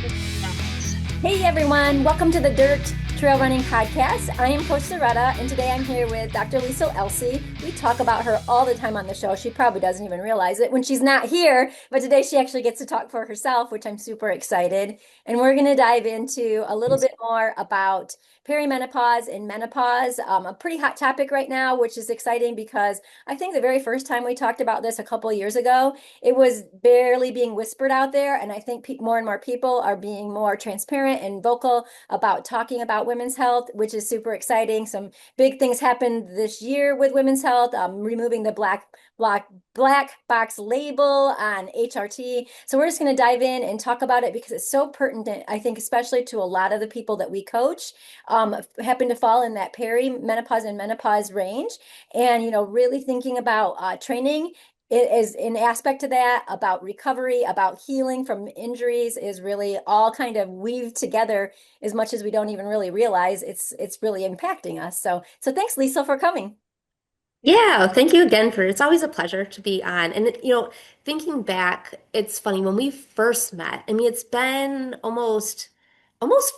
Hey everyone, welcome to the Dirt Trail Running Podcast. I am Coach Loretta, and today I'm here with Dr. Liesle Elsey. We talk about her all the time on the show. She probably doesn't even realize it when she's not here, but today she actually gets to talk for herself, which I'm super excited. And we're going to dive into a little bit more about perimenopause and menopause, a pretty hot topic right now, which is exciting because I think the very first time we talked about this a couple of years ago, it was barely being whispered out there. And I think more and more people are being more transparent and vocal about talking about women's health, which is super exciting. Some big things happened this year with women's health, removing the black box label on HRT. So we're just going to dive in and talk about it because it's so pertinent, I think, especially to a lot of the people that we coach, happen to fall in that perimenopause and menopause range. And, really thinking about training it is an aspect to that about recovery, about healing from injuries is really all kind of weaved together as much as we don't even really realize it's really impacting us. So thanks, Lisa, for coming. Yeah, thank you again for it's always a pleasure to be on. And thinking back, it's funny when we first met. I mean, it's been almost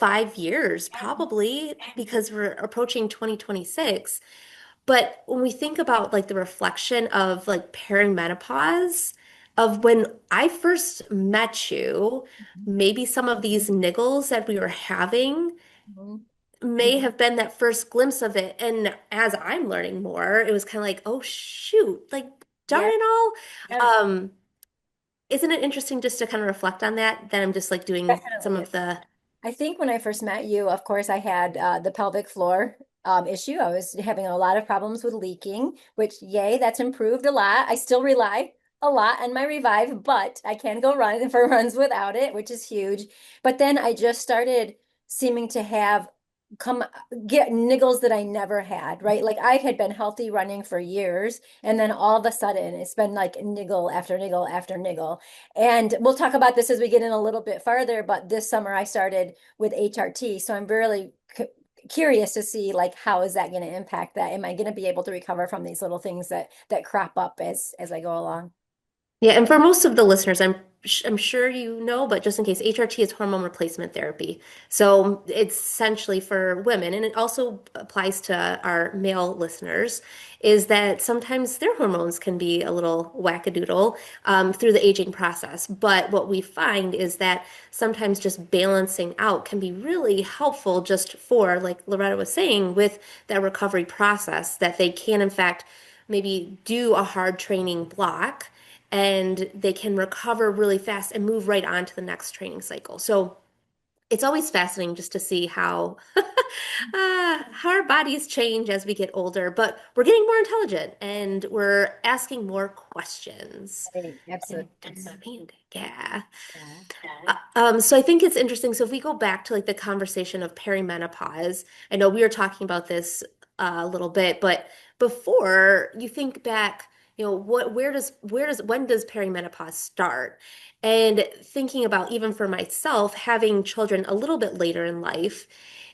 5 years probably because we're approaching 2026. But when we think about like the reflection of like perimenopause, of when I first met you, maybe some of these niggles that we were having Mhm. may have been that first glimpse of it. And as I'm learning more, it was kind of like, oh shoot, like darn Yeah, it all. yeah, Um, isn't it interesting just to kind of reflect on that? Then I'm just like doing some definitely. of the, I think when I first met you, of course, I had the pelvic floor issue. I was having a lot of problems with leaking, which, yay, that's improved a lot. I still rely a lot on my Revive, but I can go run for runs without it, which is huge. But then I just started seeming to have come get niggles that I never had, right? Like I had been healthy running for years, and then all of a sudden it's been like niggle after niggle after niggle. And we'll talk about this as we get in a little bit farther, but this summer I started with HRT. So I'm really curious to see like how is that going to impact that? Am I going to be able to recover from these little things that crop up as I go along? yeah, and for most of the listeners, I'm sure you know, but just in case, HRT is hormone replacement therapy. So it's essentially for women, and it also applies to our male listeners, is that sometimes their hormones can be a little wackadoodle through the aging process. But what we find is that sometimes just balancing out can be really helpful just for, like Loretta was saying, with that recovery process, that they can, in fact, maybe do a hard training block and they can recover really fast and move right on to the next training cycle. So it's always fascinating just to see how how our bodies change as we get older, but we're getting more intelligent and we're asking more questions Right, and absolutely. understanding. Yeah. Yeah. So I think it's interesting. So if we go back to like the conversation of perimenopause, I know we were talking about this a little bit, but before you think back, when does perimenopause start? And thinking about even for myself, having children a little bit later in life,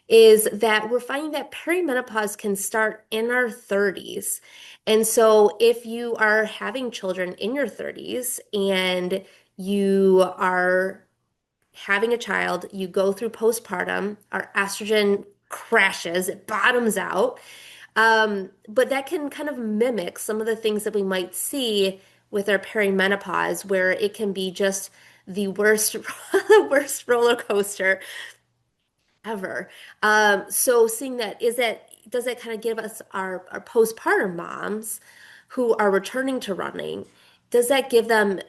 is that we're finding that perimenopause can start in our 30s. And so if you are having children in your 30s and you are having a child, you go through postpartum, our estrogen crashes, it bottoms out. But that can kind of mimic some of the things that we might see with our perimenopause, where it can be just the worst, the worst roller coaster ever. So seeing that, does that kind of give us our postpartum moms who are returning to running, does that give them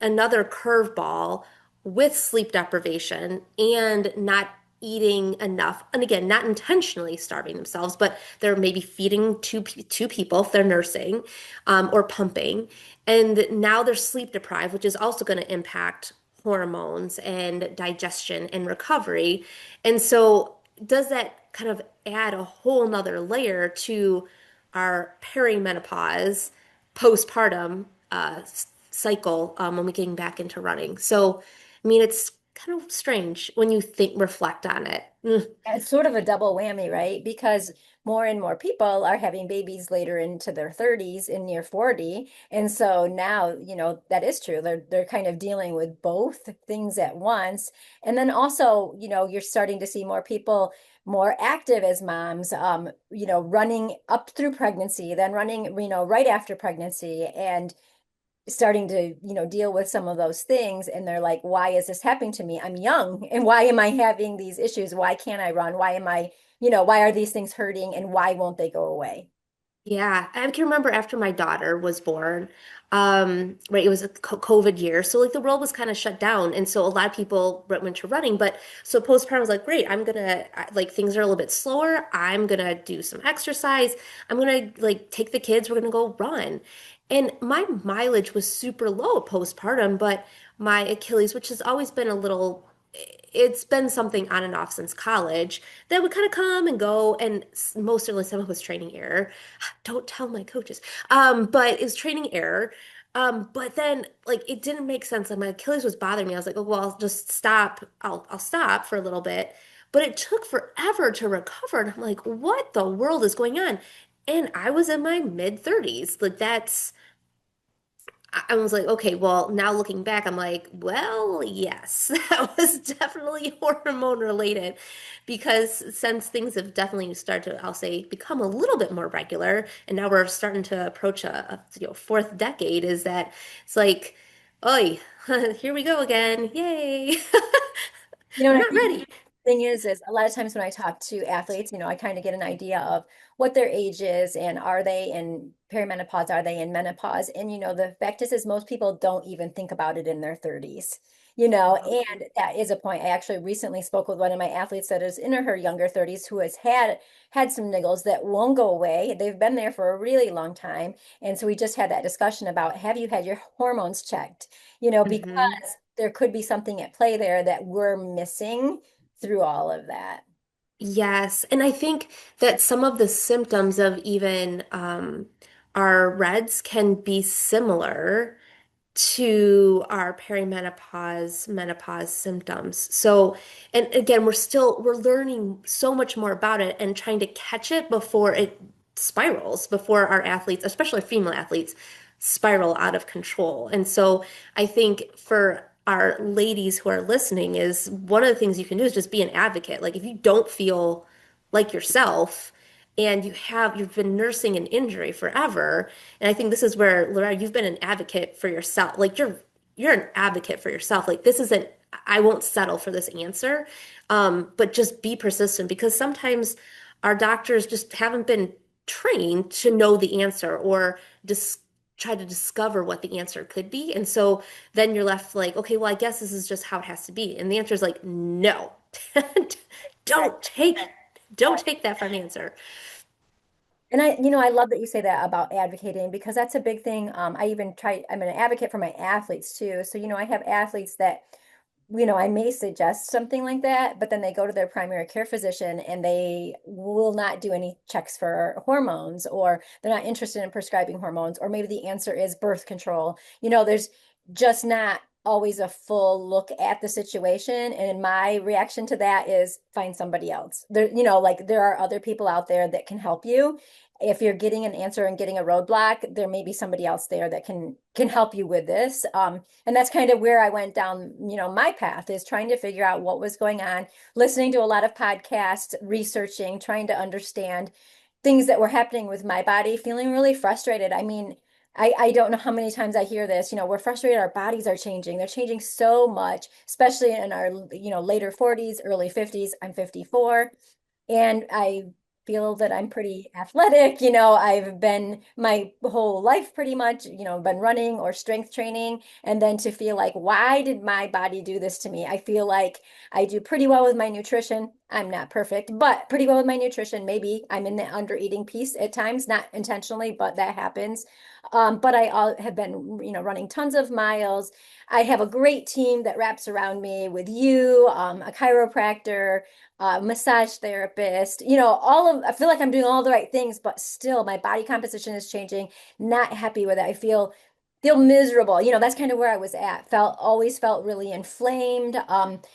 another curveball with sleep deprivation and not eating enough? And again, not intentionally starving themselves, but they're maybe feeding two people if they're nursing, or pumping. And now they're sleep deprived, which is also going to impact hormones and digestion and recovery. And so, does that kind of add a whole nother layer to our perimenopause, postpartum cycle when we getting back into running? So, I mean, it's kind of strange when you reflect on it. It's sort of a double whammy, right? Because more and more people are having babies later into their 30s and near 40. And so now, that is true. They're kind of dealing with both things at once. And then also, you're starting to see more people more active as moms, running up through pregnancy, then running, right after pregnancy. And starting to deal with some of those things, and they're like, why is this happening to me? I'm young, and why am I having these issues? Why can't I run? Why am I, why are these things hurting, and why won't they go away? Yeah, I can remember after my daughter was born, right, it was a COVID year. So like the world was kind of shut down. And so a lot of people went to running, but so postpartum was like, great, like things are a little bit slower. I'm gonna do some exercise. I'm gonna like take the kids, we're gonna go run. And my mileage was super low postpartum, but my Achilles, which has always been a little, it's been something on and off since college that would kind of come and go. And most certainly some of it was training error. Don't tell my coaches. But it was training error. But then like it didn't make sense. Like my Achilles was bothering me. I was like, oh well, I'll just stop. I'll stop for a little bit. But it took forever to recover. And I'm like, what the world is going on? And I was in my mid 30s. Like that's I was like, okay, well, now looking back, I'm like, well, yes, that was definitely hormone related because since things have definitely started to, I'll say, become a little bit more regular, and now we're starting to approach a fourth decade, is that it's like, oh, here we go again. Yay. I'm And I not think ready. the thing is a lot of times when I talk to athletes, I kind of get an idea of what their age is, and are they in perimenopause, are they in menopause? And the fact is most people don't even think about it in their 30s. And that is a point. I actually recently spoke with one of my athletes that is in her younger 30s who has had some niggles that won't go away. They've been there for a really long time. And so we just had that discussion about, have you had your hormones checked? Hmm. Because there could be something at play there that we're missing through all of that. Yes, and I think that some of the symptoms of even our reds can be similar to our perimenopause, menopause symptoms. So, and again, we're learning so much more about it and trying to catch it before it spirals, before our athletes, especially female athletes, spiral out of control. And so I think for our ladies who are listening is one of the things you can do is just be an advocate. Like if you don't feel like yourself and you've been nursing an injury forever, and I think this is where, Loretta, you've been an advocate for yourself. Like you're an advocate for yourself. Like this isn't, I won't settle for this answer. But just be persistent because sometimes our doctors just haven't been trained to know the answer or dis try to discover what the answer could be. And so then you're left like, okay, well, I guess this is just how it has to be. And the answer is like, no. Don't take don't take that for an answer. And I love that you say that about advocating, because that's a big thing. I'm an advocate for my athletes too. So, I have athletes that, I may suggest something like that, but then they go to their primary care physician and they will not do any checks for hormones, or they're not interested in prescribing hormones, or maybe the answer is birth control. There's just not always a full look at the situation. And my reaction to that is find somebody else. Like there are other people out there that can help you. If you're getting an answer and getting a roadblock, there may be somebody else there that can help you with this. And that's kind of where I went down, my path, is trying to figure out what was going on, listening to a lot of podcasts, researching, trying to understand things that were happening with my body, feeling really frustrated. I mean, I don't know how many times I hear this, we're frustrated, our bodies are changing. They're changing so much, especially in our, later 40s, early 50s. I'm 54. And I feel that I'm pretty athletic. I've been my whole life pretty much, been running or strength training. And then to feel like, why did my body do this to me? I feel like I do pretty well with my nutrition. I'm not perfect, but pretty well with my nutrition. Maybe I'm in the under eating piece at times, not intentionally, but that happens. But have been, running tons of miles. I have a great team that wraps around me with you, a chiropractor, massage therapist, I feel like I'm doing all the right things, but still my body composition is changing, not happy with it. I feel feel miserable. That's kind of where I was at. Always felt really inflamed.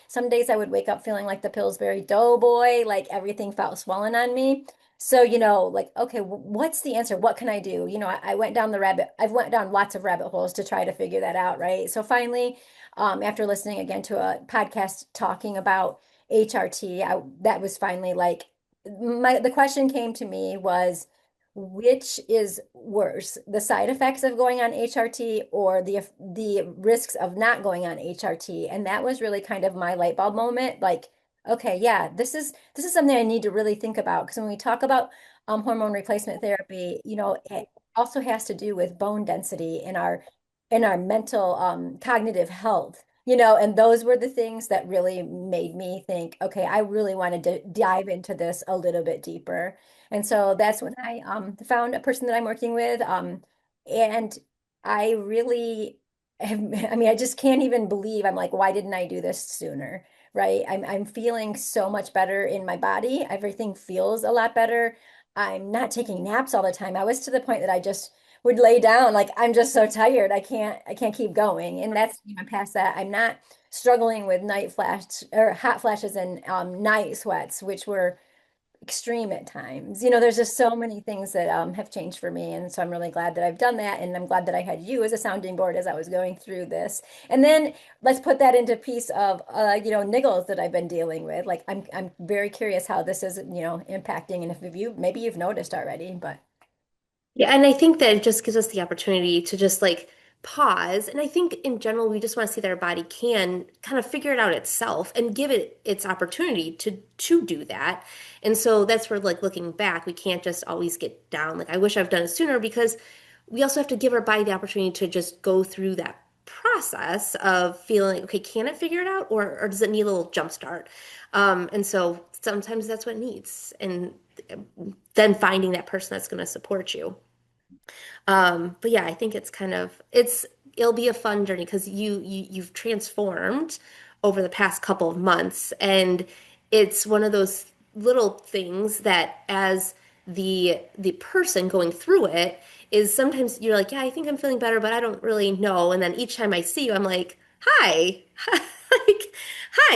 Some days I would wake up feeling like the Pillsbury Doughboy, like everything felt swollen on me. So, like, okay, what's the answer? What can I do? I went down I've went down lots of rabbit holes to try to figure that out, right? So finally, after listening again to a podcast talking about HRT, that was finally like the question came to me was, which is worse, the side effects of going on HRT or the risks of not going on HRT? And that was really kind of my light bulb moment. Like, okay, yeah, this is something I need to really think about because when we talk about hormone replacement therapy, it also has to do with bone density in our mental cognitive health. And those were the things that really made me think, okay, I really wanted to dive into this a little bit deeper. And so that's when I found a person that I'm working with. And I really have, I mean, I just can't even believe I'm like, why didn't I do this sooner? Right? I'm feeling so much better in my body. Everything feels a lot better. I'm not taking naps all the time. I was to the point that I just would lay down, like I'm just so tired. I can't keep going. And that's even past that. I'm not struggling with night flash or hot flashes and night sweats, which were extreme at times. There's just so many things that have changed for me. And so I'm really glad that I've done that. And I'm glad that I had you as a sounding board as I was going through this. And then let's put that into piece of, niggles that I've been dealing with. Like I'm very curious how this is, impacting. And if maybe you've noticed already, but Yeah, and I think that it just gives us the opportunity to just like pause. And I think in general, we just want to see that our body can kind of figure it out itself and give it its opportunity to do that. And so that's where like looking back, we can't just always get down. Like I wish I've done it sooner because we also have to give our body the opportunity to just go through that process of feeling, okay, can it figure it out or does it need a little jump start? And so sometimes that's what it needs. And then finding that person that's going to support you. But yeah, I think it'll be a fun journey because you've transformed over the past couple of months, and it's one of those little things that as the person going through it is sometimes you're like, yeah, I think I'm feeling better, but I don't really know. And then each time I see you, I'm like, hi, like, hi,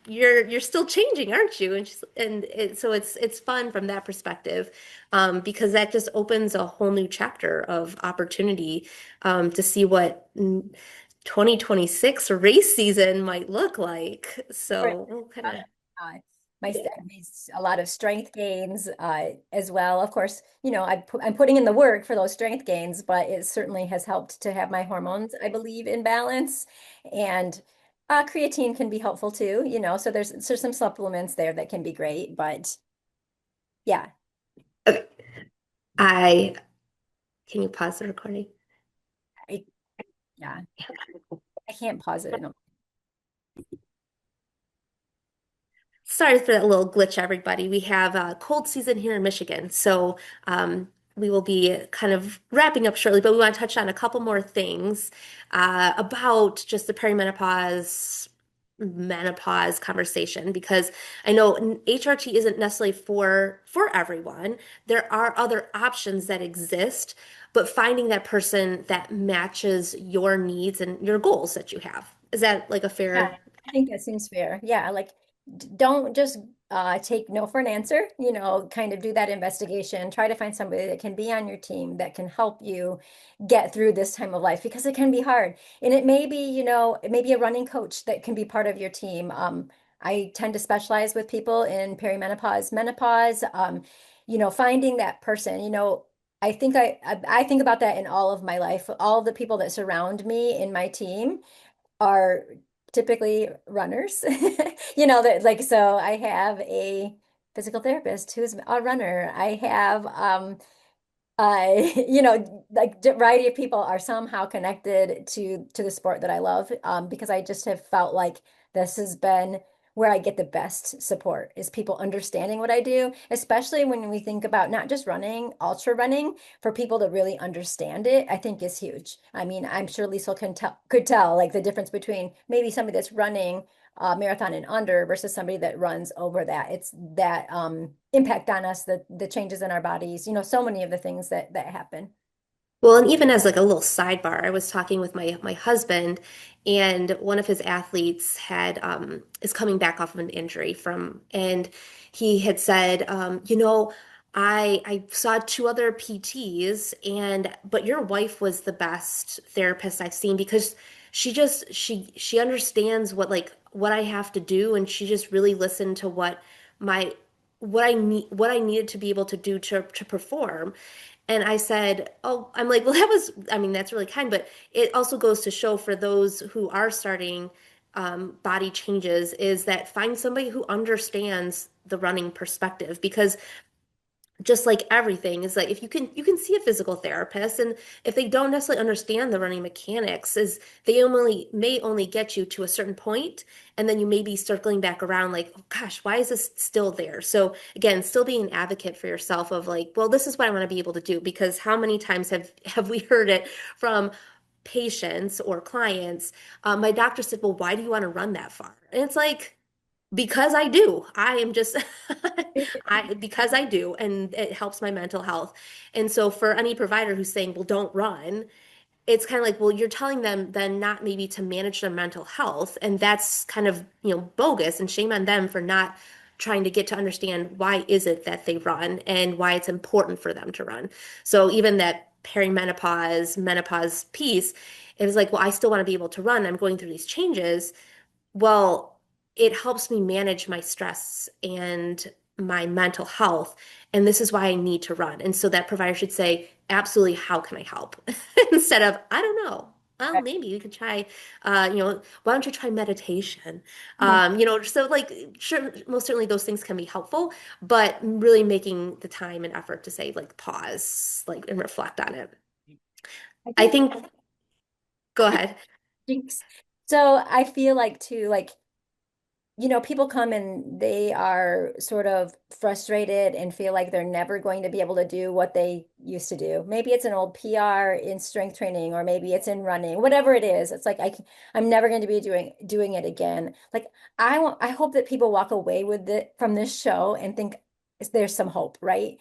you're still changing, aren't you? So it's fun from that perspective because that just opens a whole new chapter of opportunity to see what 2026 race season might look like. right. So we'll kind of, Uh, makes a lot of strength gains as well. Of course, I'm putting in the work for those strength gains, but it certainly has helped to have my hormones, I believe, in balance. And creatine can be helpful too, so there's some supplements there that can be great. But yeah, okay. I can you pause the recording? I, yeah, I can't pause it. No. Sorry for that little glitch, everybody. We have a cold season here in Michigan, so we will be kind of wrapping up shortly, but we want to touch on a couple more things about just the perimenopause, menopause conversation because I know HRT isn't necessarily for everyone. There are other options that exist, but finding that person that matches your needs and your goals that you have. Is that like a Yeah, fair? I think that seems fair. Yeah, like don't just take no for an answer, kind of do that investigation. Try to find somebody that can be on your team that can help you get through this time of life because it can be hard. And it may be, it may be a running coach that can be part of your team. I tend to specialize with people in perimenopause, menopause, finding that person, I think about that in all of my life. All of the people that surround me in my team are typically runners. That like so I have a physical therapist who's a runner. I have like a variety of people are somehow connected to the sport that I love, because I just have felt like this has been where I get the best support is people understanding what I do, especially when we think about not just running, ultra running, for people to really understand it, I think is huge. I mean, I'm sure Liesl could tell like the difference between maybe somebody that's running marathon and under versus somebody that runs over that. It's that impact on us, the changes in our bodies, so many of the things that happen. Well, and even as like a little sidebar, I was talking with my husband, and one of his athletes had is coming back off of an injury from, and he had said, I saw two other PTs, and but your wife was the best therapist I've seen because she understands what I have to do, and she just really listened to my what I needed to be able to do to perform. And I said, "Oh, I'm like, well, I mean, that's really kind, but it also goes to show for those who are starting body changes is that find somebody who understands the running perspective because just like everything is like if you can see a physical therapist and if they don't necessarily understand the running mechanics is they only get you to a certain point and then you may be circling back around like oh gosh why is this still there so again still being an advocate for yourself of like well this is what I want to be able to do because how many times have we heard it from patients or clients my doctor said well why do you want to run that far and it's like because I do. I am just I because I do and it helps my mental health. And so for any provider who's saying, "Well, don't run," it's kind of like, well, you're telling them then not maybe to manage their mental health, and that's kind of, bogus and shame on them for not trying to get to understand why is it that they run and why it's important for them to run. So even that perimenopause, menopause piece, it was like, well, I still want to be able to run. I'm going through these changes well, it helps me manage my stress and my mental health. And this is why I need to run. And so that provider should say, absolutely, how can I help? Instead of, I don't know. Well, maybe you could try, why don't you try meditation? So like, sure, most certainly those things can be helpful, but really making the time and effort to say, like, pause, like, and reflect on it. I I think think, go ahead. jinx. So I feel like too, like people come and they are sort of frustrated and feel like they're never going to be able to do what they used to do. Maybe it's an old PR in strength training, or maybe it's in running, whatever it is. It's like I'm never going to be doing it again. Like I hope that people walk away with it from this show and think there's some hope, right?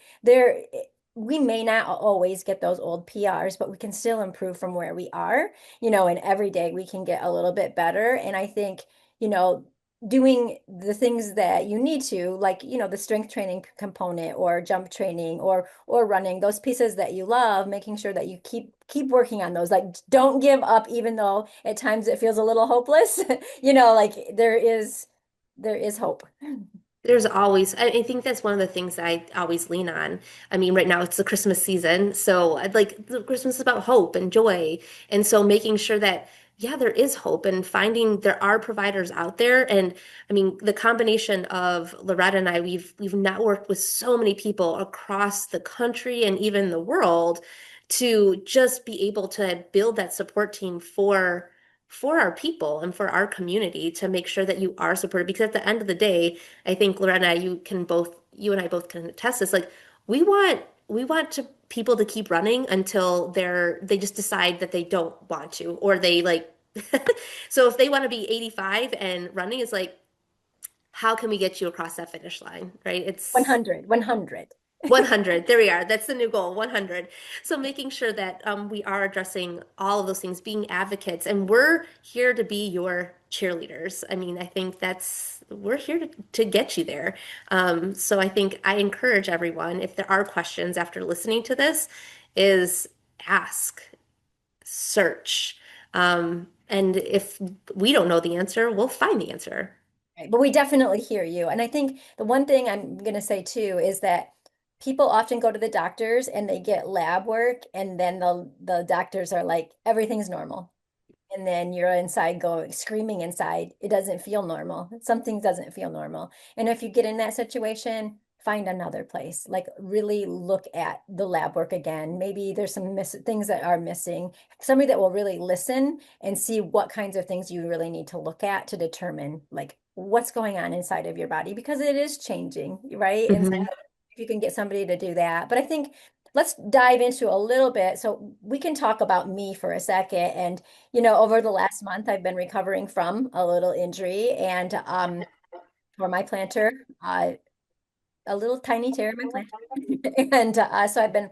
We may not always get those old PRs, but we can still improve from where we are, and every day we can get a little bit better. And I think, you know, doing the things that you need to like the strength training component or jump training or running those pieces that you love, making sure that you keep working on those, like don't give up even though at times it feels a little hopeless. Like there is hope. There's always, I think that's one of the things I always lean on. I mean, right now it's the Christmas season, so I'd like Christmas is about hope and joy. And so making sure that, yeah, there is hope and finding there are providers out there. And I mean, the combination of Loretta and I, we've networked with so many people across the country and even the world to just be able to build that support team for our people and for our community to make sure that you are supported. Because at the end of the day, I think Loretta, you and I both can attest this. Like we want to people to keep running until they just decide that they don't want to, or they like. So if they want to be 85 and running, it's like, how can we get you across that finish line, right? It's 100. 100. There we are. That's the new goal, 100. So making sure that we are addressing all of those things, being advocates, and we're here to be your cheerleaders. I mean, I think we're here to get you there. So I think I encourage everyone, if there are questions after listening to this, is ask, search. And if we don't know the answer, we'll find the answer. Right, but we definitely hear you. And I think the one thing I'm going to say too is that people often go to the doctors and they get lab work, and then the doctors are like, everything's normal. And then you're inside going screaming inside. It doesn't feel normal. Something doesn't feel normal. And if you get in that situation, find another place. Like really look at the lab work again. Maybe there's some things that are missing. Somebody that will really listen and see what kinds of things you really need to look at to determine like what's going on inside of your body because it is changing, right? And so Mhm. if you can get somebody to do that. But I think let's dive into a little bit so we can talk about me for a second. And over the last month, I've been recovering from a little injury and for my plantar. a little tiny tear in my plantar. And so I've been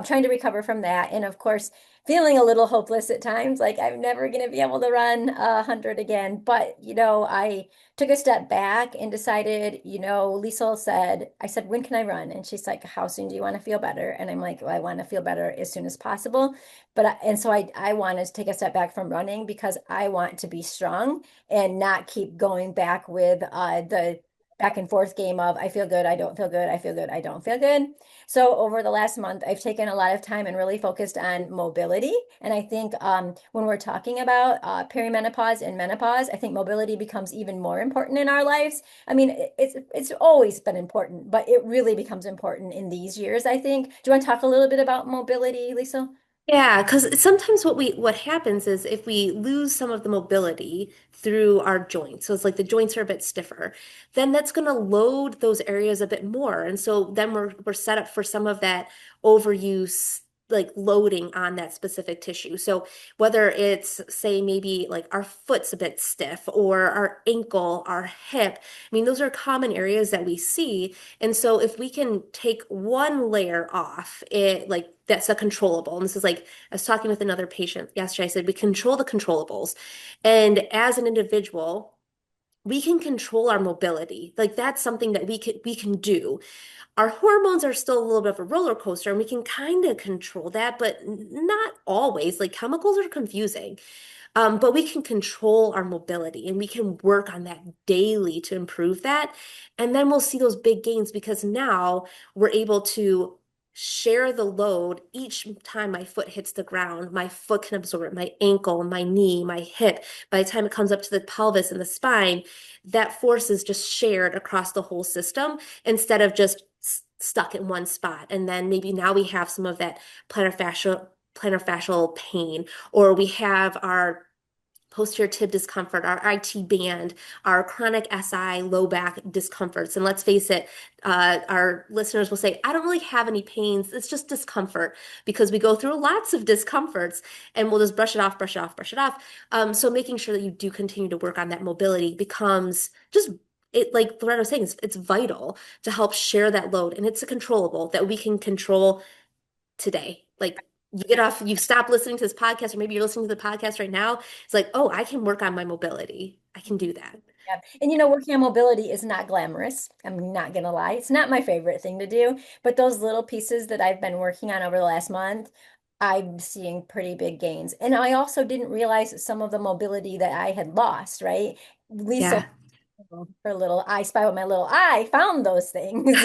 trying to recover from that. And of course, feeling a little hopeless at times, like I'm never going to be able to run 100 again. But, I took a step back and decided, Liesle said, I said, when can I run? And she's like, how soon do you want to feel better? And I'm like, well, I want to feel better as soon as possible. And so I wanted to take a step back from running because I want to be strong and not keep going back with the back and forth game of I feel good, I don't feel good, I feel good, I don't feel good. So over the last month, I've taken a lot of time and really focused on mobility. And I think when we're talking about perimenopause and menopause, I think mobility becomes even more important in our lives. I mean, it's always been important, but it really becomes important in these years, I think. Do you want to talk a little bit about mobility, Lisa? Yeah, because sometimes what happens is if we lose some of the mobility through our joints, so it's like the joints are a bit stiffer, then that's going to load those areas a bit more, and so then we're set up for some of that overuse, like loading on that specific tissue. So whether it's say maybe like our foot's a bit stiff or our ankle, our hip, I mean those are common areas that we see, and so if we can take one layer off, it like that's a controllable. And this is like I was talking with another patient yesterday. I said we control the controllables. And as an individual, we can control our mobility. Like that's something that we can do. Our hormones are still a little bit of a roller coaster, and we can kind of control that, but not always. Like chemicals are confusing. But we can control our mobility and we can work on that daily to improve that. And then we'll see those big gains because now we're able to share the load each time my foot hits the ground. My foot can absorb it, my ankle, my knee, my hip. By the time it comes up to the pelvis and the spine, that force is just shared across the whole system instead of just stuck in one spot. And then maybe now we have some of that plantar fascial pain, or we have our posterior tib discomfort, our IT band, our chronic SI low back discomforts. And let's face it, our listeners will say, I don't really have any pains. It's just discomfort because we go through lots of discomforts and we'll just brush it off, brush it off, brush it off. So making sure that you do continue to work on that mobility becomes just it, like Loretta was saying, it's vital to help share that load. And it's a controllable that we can control today. Like you get off, you stop listening to this podcast, or maybe you're listening to the podcast right now. It's like, oh, I can work on my mobility. I can do that. Yeah. And working on mobility is not glamorous. I'm not gonna lie. It's not my favorite thing to do, but those little pieces that I've been working on over the last month, I'm seeing pretty big gains. And I also didn't realize some of the mobility that I had lost, right? Lisa, Yeah. her little I spy with my little eye found those things.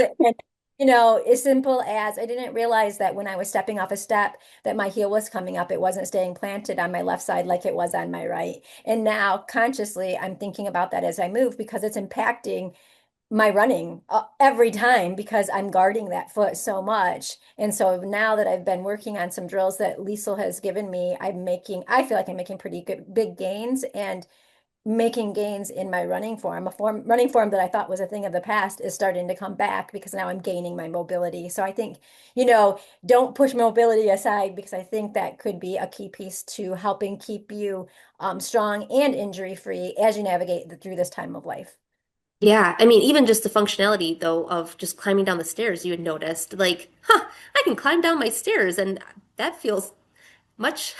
And as simple as I didn't realize that when I was stepping off a step that my heel was coming up, it wasn't staying planted on my left side like it was on my right. And now consciously I'm thinking about that as I move because it's impacting my running every time because I'm guarding that foot so much. And so now that I've been working on some drills that Liesel has given me, I feel like I'm making pretty good big gains and making gains in my running form that I thought was a thing of the past is starting to come back because now I'm gaining my mobility. So I think, don't push mobility aside because I think that could be a key piece to helping keep you strong and injury free as you navigate through this time of life. Yeah. I mean, even just the functionality though of just climbing down the stairs, you had noticed like, I can climb down my stairs and that feels much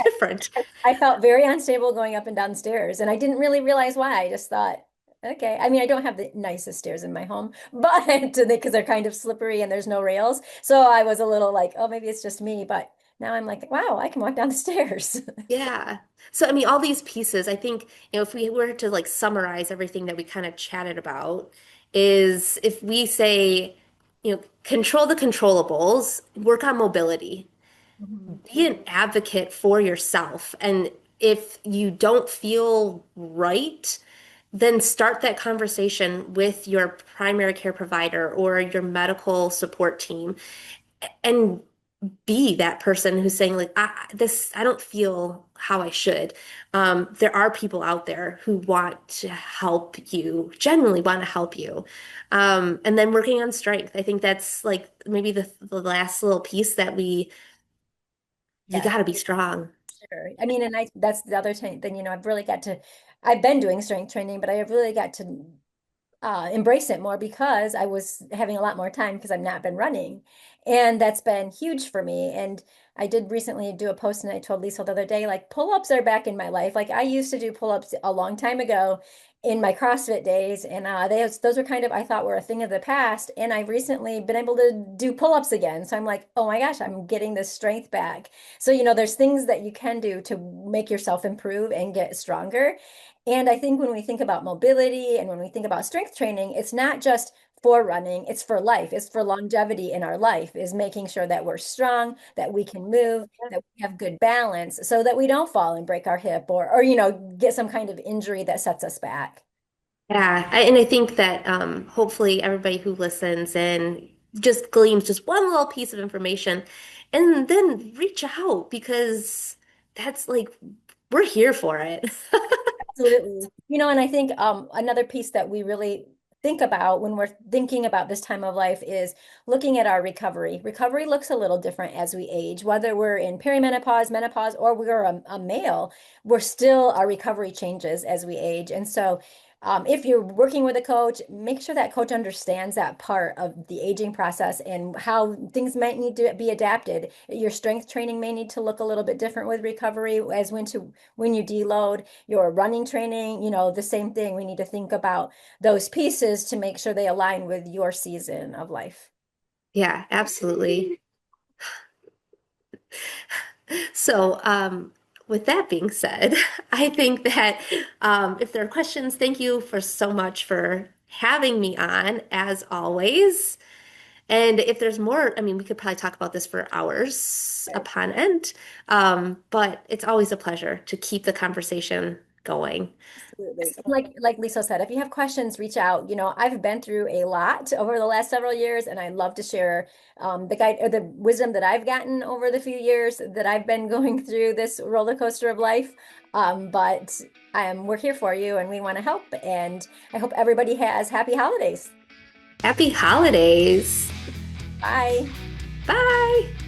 different. I felt very unstable going up and down stairs, and I didn't really realize why. I just thought, okay. I mean, I don't have the nicest stairs in my home, but because they're kind of slippery and there's no rails. So I was a little like, oh, maybe it's just me. But now I'm like, wow, I can walk down the stairs. Yeah. So, I mean, all these pieces, I think, if we were to like summarize everything that we kind of chatted about, is if we say, control the controllables, work on mobility, Mhm. be an advocate for yourself. And if you don't feel right, then start that conversation with your primary care provider or your medical support team and be that person who's saying like I don't feel how I should. There are people out there who want to help you, genuinely want to help you. And then working on strength. I think that's like maybe the last little piece that you Yeah, got to be strong. sure. I mean, and that's the other thing, I've really got to, I've been doing strength training, but I have really got to embrace it more because I was having a lot more time because I've not been running. And that's been huge for me. And I did recently do a post and I told Liesle the other day, like pull-ups are back in my life. Like I used to do pull-ups a long time ago in my CrossFit days. And those were kind of, I thought were a thing of the past. And I've recently been able to do pull-ups again. So I'm like, oh my gosh, I'm getting this strength back. So, there's things that you can do to make yourself improve and get stronger. And I think when we think about mobility and when we think about strength training, it's not just for running, it's for life, it's for longevity in our life, is making sure that we're strong, that we can move, that we have good balance so that we don't fall and break our hip or get some kind of injury that sets us back. Yeah, and I think that hopefully everybody who listens and just gleams just one little piece of information and then reach out because that's like we're here for it. Absolutely. And I think another piece that we really think about when we're thinking about this time of life is looking at our recovery. Recovery looks a little different as we age, whether we're in perimenopause, menopause, or we're a male, we're still, our recovery changes as we age. And so if you're working with a coach, make sure that coach understands that part of the aging process and how things might need to be adapted. Your strength training may need to look a little bit different with recovery as when you deload. Your running training, the same thing. We need to think about those pieces to make sure they align with your season of life. Yeah, absolutely. So, with that being said, I think that if there are questions, thank you for so much for having me on, as always. And if there's more, I mean, we could probably talk about this for hours upon end. But it's always a pleasure to keep the conversation going. Absolutely. Like Lisa said, if you have questions, reach out. I've been through a lot over the last several years, and I love to share the guide or the wisdom that I've gotten over the few years that I've been going through this roller coaster of life. But we're here for you, and we want to help. And I hope everybody has happy holidays. Happy holidays. Bye. Bye.